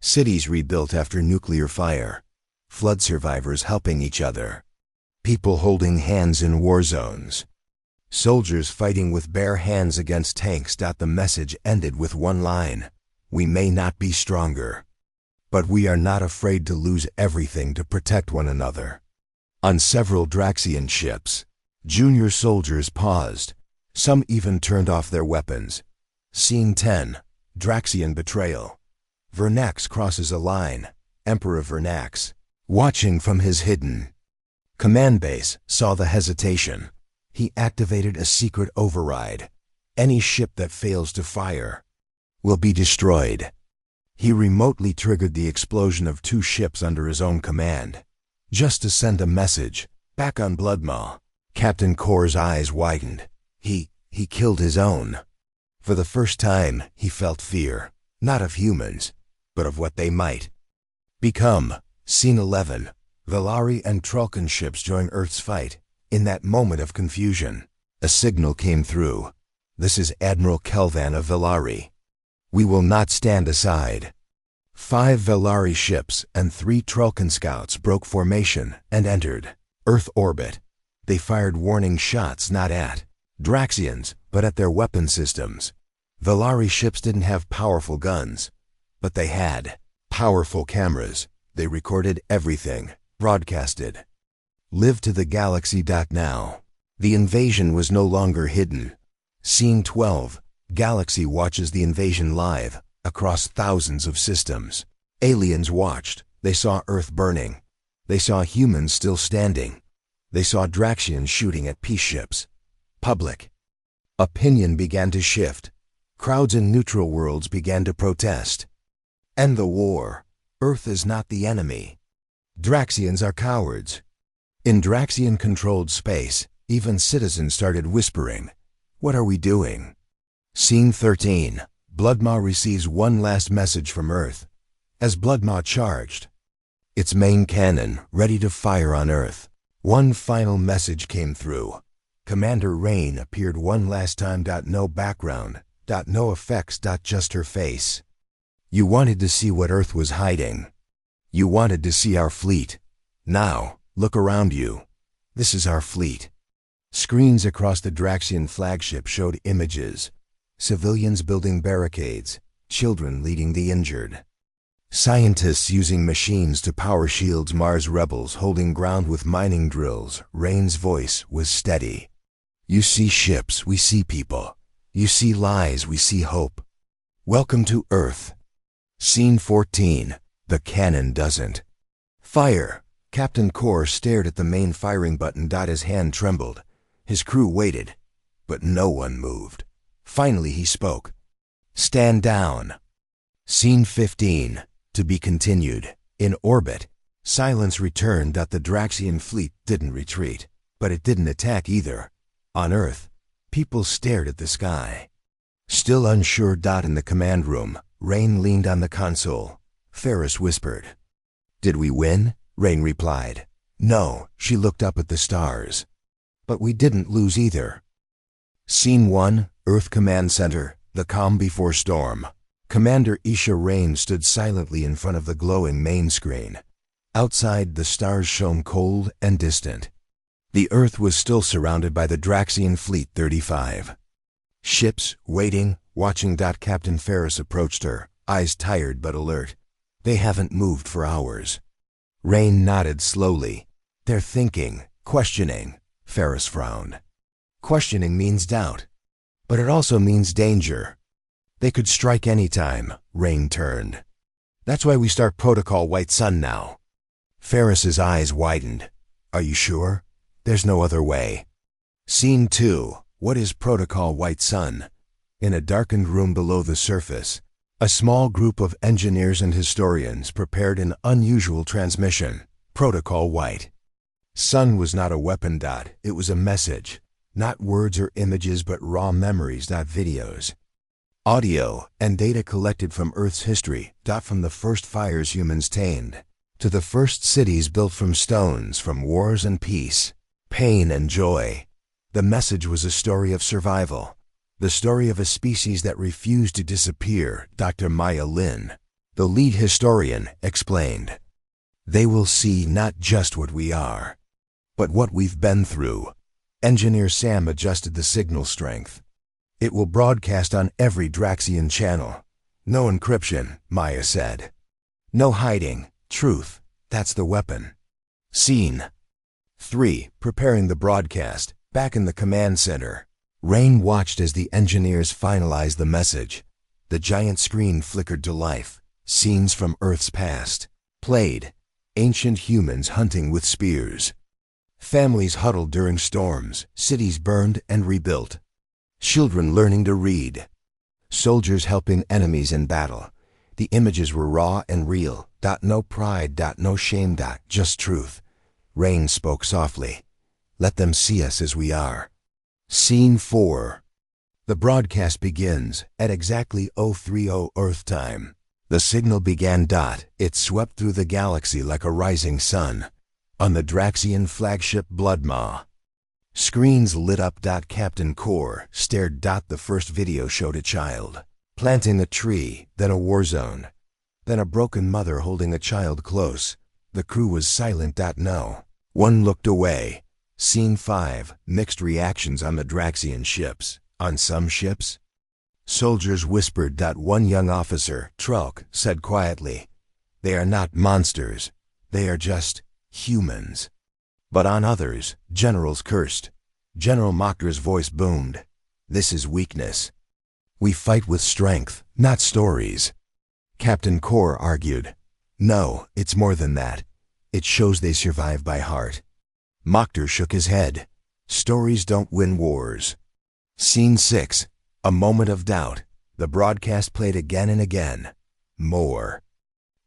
Cities rebuilt after nuclear fire. Flood survivors helping each other. People holding hands in war zones. Soldiers fighting with bare hands against tanks. The message ended with one line: "We may not be stronger, but we are not afraid to lose everything to protect one another." On several Draxian ships, junior soldiers paused. Some even turned off their weapons. Scene 10. Draxian betrayal. Zarnax crosses a line. Emperor Zarnax, watching from his hidden command base, saw the hesitation. He activated a secret override. Any ship that fails to fire will be destroyed. He remotely triggered the explosion of 2 ships under his own command, just to send a message. Back on Bloodmaw, Captain Kor's eyes widened. He killed his own. For the first time, he felt fear, not of humans, but of what they might become. Scene 11. Velari and Trulkan ships join Earth's fight. In that moment of confusion, a signal came through. "This is Admiral Kelvan of Velari. We will not stand aside." 5 Velari ships and 3 Trulkan scouts broke formation and entered Earth orbit. They fired warning shots not at Draxians, but at their weapon systems. Velari ships didn't have powerful guns, but they had powerful cameras. They recorded everything, broadcasted. Live to the galaxy. Now, the invasion was no longer hidden. Scene 12. Galaxy watches the invasion live, across thousands of systems. Aliens watched. They saw Earth burning. They saw humans still standing. They saw Draxians shooting at peace ships. Public opinion began to shift. Crowds in neutral worlds began to protest. End the war. Earth is not the enemy. Draxians are cowards. In Draxian-controlled space, even citizens started whispering, "What are we doing?" Scene 13. Bloodmaw receives one last message from Earth. As Bloodmaw charged, its main cannon ready to fire on Earth. One final message came through. Commander Rain appeared one last time. No background. No effects. Just her face. You wanted to see what Earth was hiding. You wanted to see our fleet. Now, look around you. This is our fleet. Screens across the Draxian flagship showed images. Civilians building barricades, children leading the injured. Scientists using machines to power shields, Mars rebels holding ground with mining drills. Rain's voice was steady. You see ships, we see people. You see lies, we see hope. Welcome to Earth. Scene 14. The cannon doesn't fire. Captain Core stared at the main firing button. His hand trembled. His crew waited, but no one moved. Finally he spoke. Stand down. Scene 15. To be continued. In orbit. Silence returned. The Draxian fleet didn't retreat, but it didn't attack either. On Earth, people stared at the sky. Still unsure. In the command room, Rain leaned on the console. Ferris whispered. Did we win? Rain replied. No. She looked up at the stars. But we didn't lose either. Scene 1. Earth Command Center. The calm before storm. Commander Isha Rain stood silently in front of the glowing main screen. Outside, the stars shone cold and distant. The Earth was still surrounded by the Draxian Fleet 35. Ships, waiting, watching. Captain Ferris approached her, eyes tired but alert. They haven't moved for hours. Rain nodded slowly. They're thinking, questioning. Ferris frowned. Questioning means doubt, but it also means danger. They could strike any time. Rain turned. That's why we start Protocol White Sun now. Ferris's eyes widened. Are you sure? There's no other way. Scene 2. What is Protocol White Sun? In a darkened room below the surface, a small group of engineers and historians prepared an unusual transmission. Protocol White. Sun was not a weapon. It was a message. Not words or images, but raw memories. Videos. Audio and data collected from Earth's history. From the first fires humans tamed, to the first cities built from stones, from wars and peace, pain and joy. The message was a story of survival. The story of a species that refused to disappear. Dr. Maya Lin, the lead historian, explained. They will see not just what we are, but what we've been through. Engineer Sam adjusted the signal strength. It will broadcast on every Draxian channel. No encryption, Maya said. No hiding. Truth. That's the weapon. Scene 3. Preparing the broadcast. Back in the command center, Rain watched as the engineers finalized the message. The giant screen flickered to life. Scenes from Earth's past played. Ancient humans hunting with spears. Families huddled during storms. Cities burned and rebuilt. Children learning to read. Soldiers helping enemies in battle. The images were raw and real. No pride. No shame. Just truth. Rain spoke softly. Let them see us as we are. Scene 4. The broadcast begins at exactly 030 Earth time. The signal began. It swept through the galaxy like a rising sun. On the Draxian flagship Bloodmaw. Screens lit up. Captain Core stared. The first video showed a child planting a tree, then a war zone, then a broken mother holding a child close. The crew was silent. No one looked away. Scene 5. Mixed reactions on the Draxian ships. On some ships, soldiers whispered. One young officer, Trulk, said quietly, "They are not monsters. They are just humans." But on others, generals cursed. General Mochter's voice boomed. "This is weakness. We fight with strength, not stories." Captain Core argued. "No, it's more than that. It shows they survive by heart." Mochter shook his head. "Stories don't win wars." Scene 6. A moment of doubt. The broadcast played again and again. More.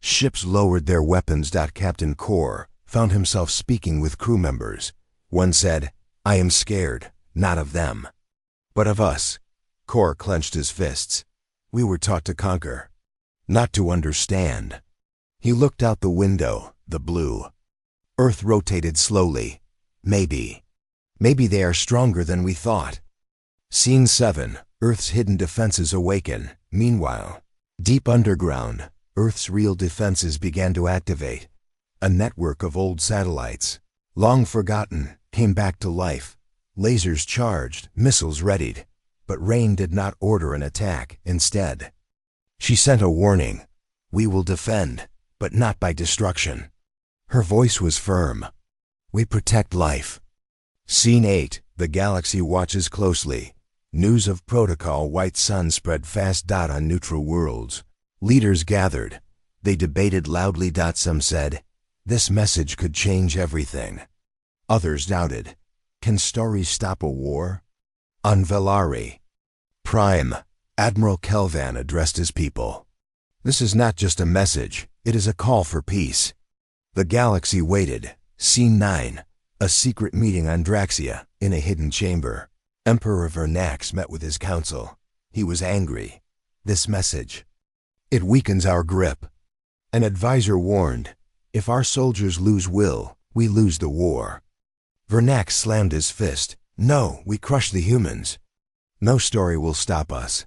Ships lowered their weapons. Captain Core found himself speaking with crew members. One said, "I am scared, not of them, but of us." Core clenched his fists. "We were taught to conquer, not to understand." He looked out the window. the blue. Earth rotated slowly. Maybe they are stronger than we thought. Scene 7. Earth's hidden defenses awaken. Meanwhile, deep underground, Earth's real defenses began to activate. A network of old satellites, long forgotten, came back to life. Lasers charged, missiles readied. But Rain did not order an attack. Instead, she sent a warning. We will defend, but not by destruction. Her voice was firm. We protect life. Scene 8. The galaxy watches closely. News of Protocol White Sun spread fast. On neutral worlds. Leaders gathered. They debated loudly. Some said, this message could change everything. Others doubted. Can stories stop a war? On Velari Prime, Admiral Kelvan addressed his people. This is not just a message, it is a call for peace. The galaxy waited. Scene 9. A secret meeting on Draxia, in a hidden chamber. Emperor Zarnax met with his council. He was angry. This message, it weakens our grip. An advisor warned, if our soldiers lose will, we lose the war. Zarnax slammed his fist. No, we crush the humans. No story will stop us.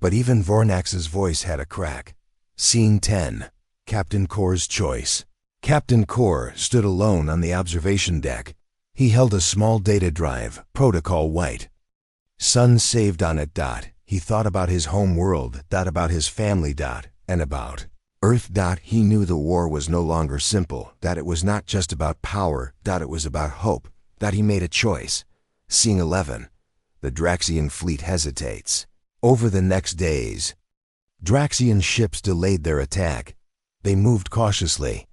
But even Zarnax's voice had a crack. Scene 10. Captain Kor's choice. Captain Kor stood alone on the observation deck. He held a small data drive, Protocol White. Sun saved on it. He thought about his home world, about his family, and about Earth. He knew the war was no longer simple, it was not just about power, it was about hope, he made a choice. Scene 11. The Draxian fleet hesitates. Over the next days, Draxian ships delayed their attack. They moved cautiously.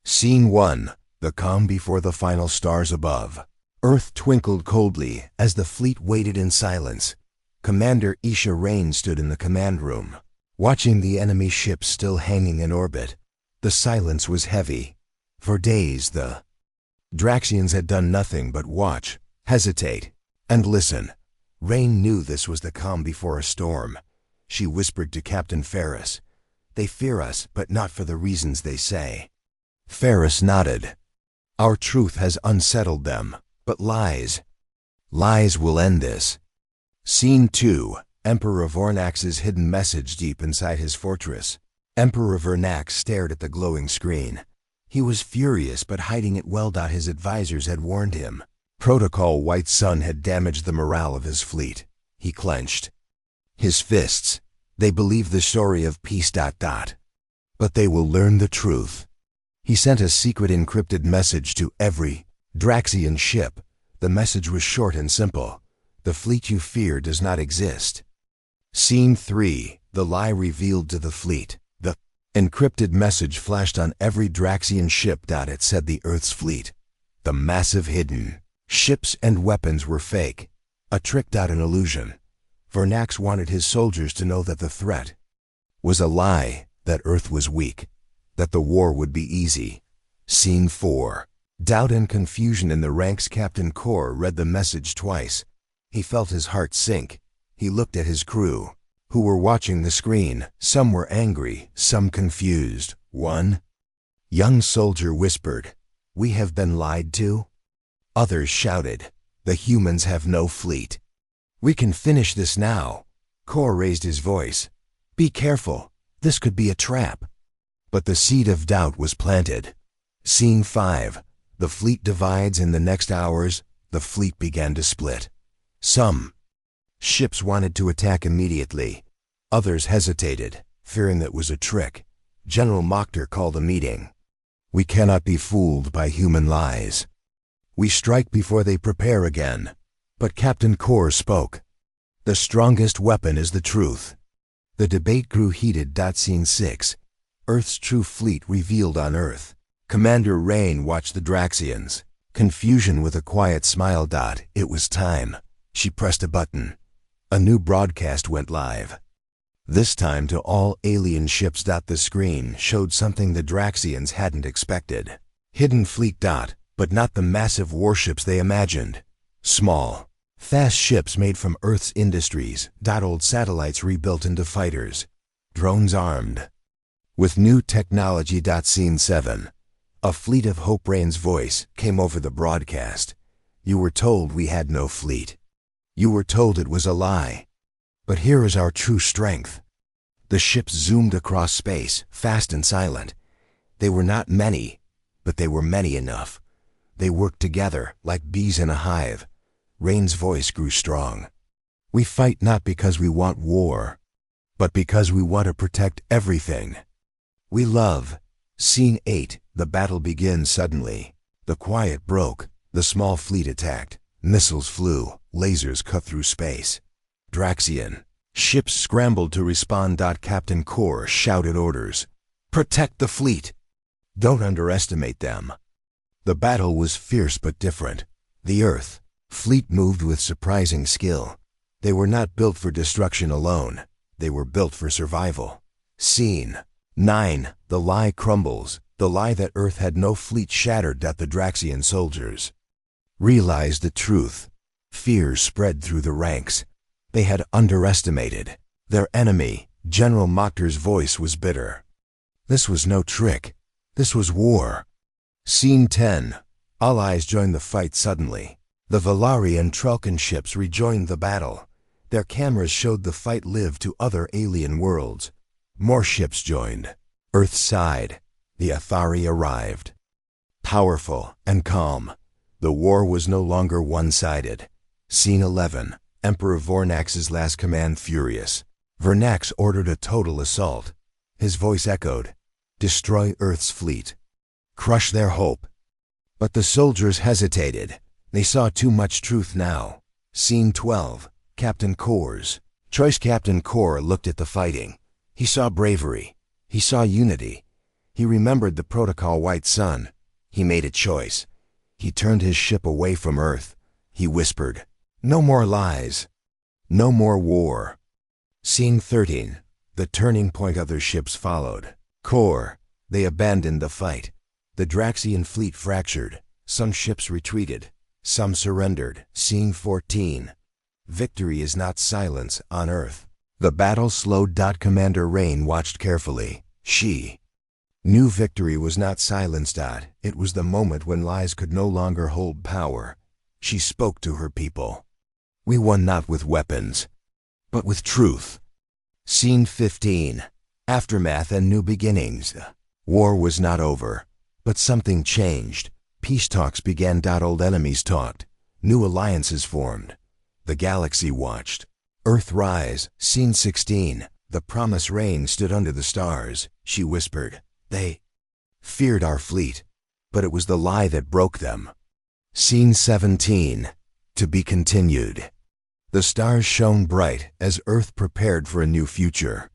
Scene 1. The calm before the final stars above. Earth twinkled coldly as the fleet waited in silence. Commander Isha Rain stood in the command room, watching the enemy ships still hanging in orbit. The silence was heavy. For days the Draxians had done nothing but watch, hesitate, and listen. Rain knew this was the calm before a storm. She whispered to Captain Ferris, "They fear us, but not for the reasons they say." Ferris nodded. "Our truth has unsettled them, but lies will end this." Scene 2. Emperor Zarnax's hidden message deep inside his fortress. Emperor Zarnax stared at the glowing screen. He was furious, but hiding it well. His advisors had warned him. Protocol White Sun had damaged the morale of his fleet. He clenched his fists. They believe the story of peace. But they will learn the truth. He sent a secret encrypted message to every Draxian ship. The message was short and simple. The fleet you fear does not exist. Scene 3. The lie revealed to the fleet. The encrypted message flashed on every Draxian ship. It said the Earth's fleet. The massive hidden ships and weapons were fake. A trick. An illusion. Zarnax wanted his soldiers to know that the threat was a lie, that Earth was weak, that the war would be easy. Scene 4. Doubt and confusion in the ranks. Captain Kor read the message twice. He felt his heart sink. He looked at his crew, who were watching the screen. Some were angry, some confused. One young soldier whispered, "We have been lied to." Others shouted, "The humans have no fleet. We can finish this now." Kor raised his voice. "Be careful, this could be a trap." But the seed of doubt was planted. Scene 5. The fleet divides. In the next hours, the fleet began to split. Some ships wanted to attack immediately. Others hesitated, fearing that it was a trick. General Mokhtar called a meeting. "We cannot be fooled by human lies. We strike before they prepare again." But Captain Kor spoke. "The strongest weapon is the truth." The debate grew heated. Scene 6. Earth's true fleet revealed on Earth. Commander Rain watched the Draxians. Confusion with a quiet smile. It was time. She pressed a button. A new broadcast went live. This time to all alien ships. The screen showed something the Draxians hadn't expected. Hidden fleet. But not the massive warships they imagined. Small, fast ships made from Earth's industries. Old satellites rebuilt into fighters. Drones armed with new technology. Scene 7. A fleet of hope. Rain's voice came over the broadcast. "You were told we had no fleet. You were told it was a lie. But here is our true strength." The ships zoomed across space, fast and silent. They were not many, but they were many enough. They worked together like bees in a hive. Rain's voice grew strong. "We fight not because we want war, but because we want to protect everything we love." Scene 8. The battle begins. Suddenly, the quiet broke. The small fleet attacked. Missiles flew. Lasers cut through space. Draxian ships scrambled to respond. Captain Kor shouted orders. "Protect the fleet. Don't underestimate them." The battle was fierce but different. The Earth fleet moved with surprising skill. They were not built for destruction alone. They were built for survival. Scene 9. The lie crumbles. The lie that Earth had no fleet shattered. The Draxian soldiers realized the truth. Fear spread through the ranks. They had underestimated their enemy. General Mokhtar's voice was bitter. This was no trick. This was war. Scene 10. Allies joined the fight. Suddenly, the Valari and Trelkan ships rejoined the battle. Their cameras showed the fight live to other alien worlds. More ships joined. Earth's side. The Athari arrived. Powerful and calm. The war was no longer one-sided. Scene 11. Emperor Zarnax's last command. Furious, Zarnax ordered a total assault. His voice echoed. "Destroy Earth's fleet. Crush their hope." But the soldiers hesitated. They saw too much truth now. Scene 12. Captain Kor's choice. Captain Kor looked at the fighting. He saw bravery. He saw unity. He remembered the protocol White Sun. He made a choice. He turned his ship away from Earth. He whispered, "No more lies. No more war." Scene 13. The turning point. Other ships followed. Kor. They abandoned the fight. The Draxian fleet fractured. Some ships retreated. Some surrendered. Scene 14. Victory is not silence on Earth. The battle slowed. Commander Rain watched carefully. She knew victory was not silence. It was the moment when lies could no longer hold power. She spoke to her people. "We won not with weapons, but with truth." Scene 15. Aftermath and new beginnings. War was not over, but something changed. Peace talks began. Old enemies talked. New alliances formed. The galaxy watched Earth rise. Scene 16. The promise. Rain stood under the stars. She whispered, "They feared our fleet, but it was the lie that broke them." Scene 17. To be continued. The stars shone bright as Earth prepared for a new future.